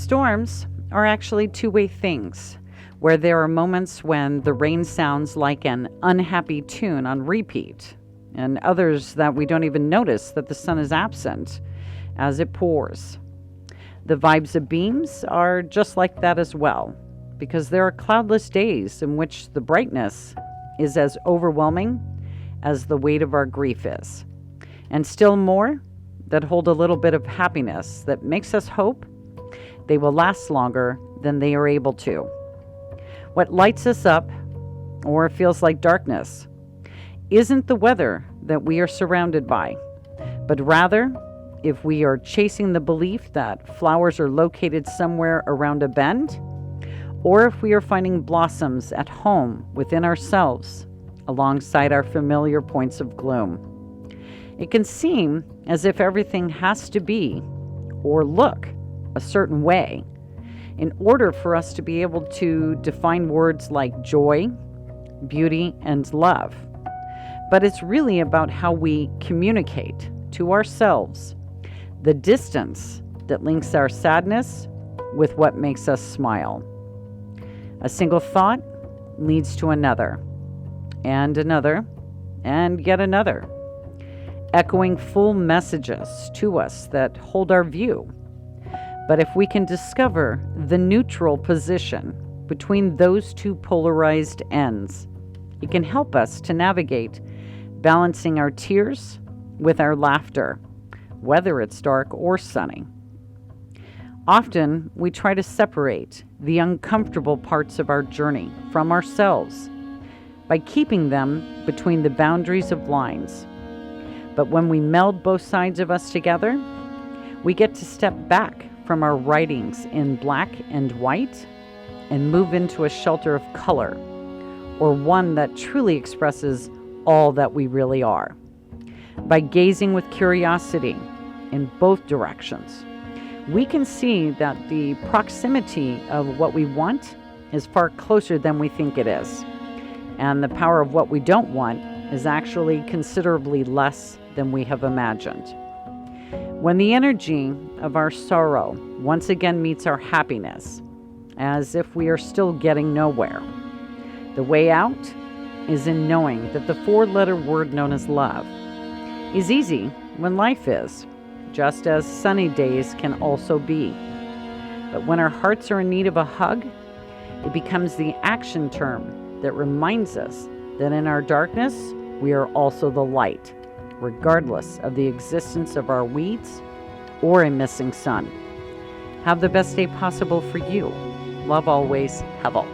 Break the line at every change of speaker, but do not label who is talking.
Storms are actually two-way things, where there are moments when the rain sounds like an unhappy tune on repeat, and others that we don't even notice that the sun is absent as it pours. The vibes of beams are just like that as well, because there are cloudless days in which the brightness is as overwhelming as the weight of our grief is, and still more that hold a little bit of happiness that makes us hope they will last longer than they are able to. What lights us up, or feels like darkness, isn't the weather that we are surrounded by, but rather if we are chasing the belief that flowers are located somewhere around a bend, or if we are finding blossoms at home within ourselves alongside our familiar points of gloom. It can seem as if everything has to be or look a certain way in order for us to be able to define words like joy, beauty, and love. But it's really about how we communicate to ourselves the distance that links our sadness with what makes us smile. A single thought leads to another, and another, and yet another, echoing full messages to us that hold our view. But if we can discover the neutral position between those two polarized ends, it can help us to navigate balancing our tears with our laughter, whether it's dark or sunny. Often, we try to separate the uncomfortable parts of our journey from ourselves by keeping them between the boundaries of lines. But when we meld both sides of us together, we get to step back from our writings in black and white and move into a shelter of color, or one that truly expresses all that we really are. By gazing with curiosity in both directions, we can see that the proximity of what we want is far closer than we think it is, and the power of what we don't want is actually considerably less than we have imagined. When the energy of our sorrow once again meets our happiness, as if we are still getting nowhere, the way out is in knowing that the four-letter word known as love is easy when life is, just as sunny days can also be. But when our hearts are in need of a hug, it becomes the action term that reminds us that in our darkness, we are also the light, regardless of the existence of our weeds or a missing sun. Have the best day possible for you. Love always, Hevel.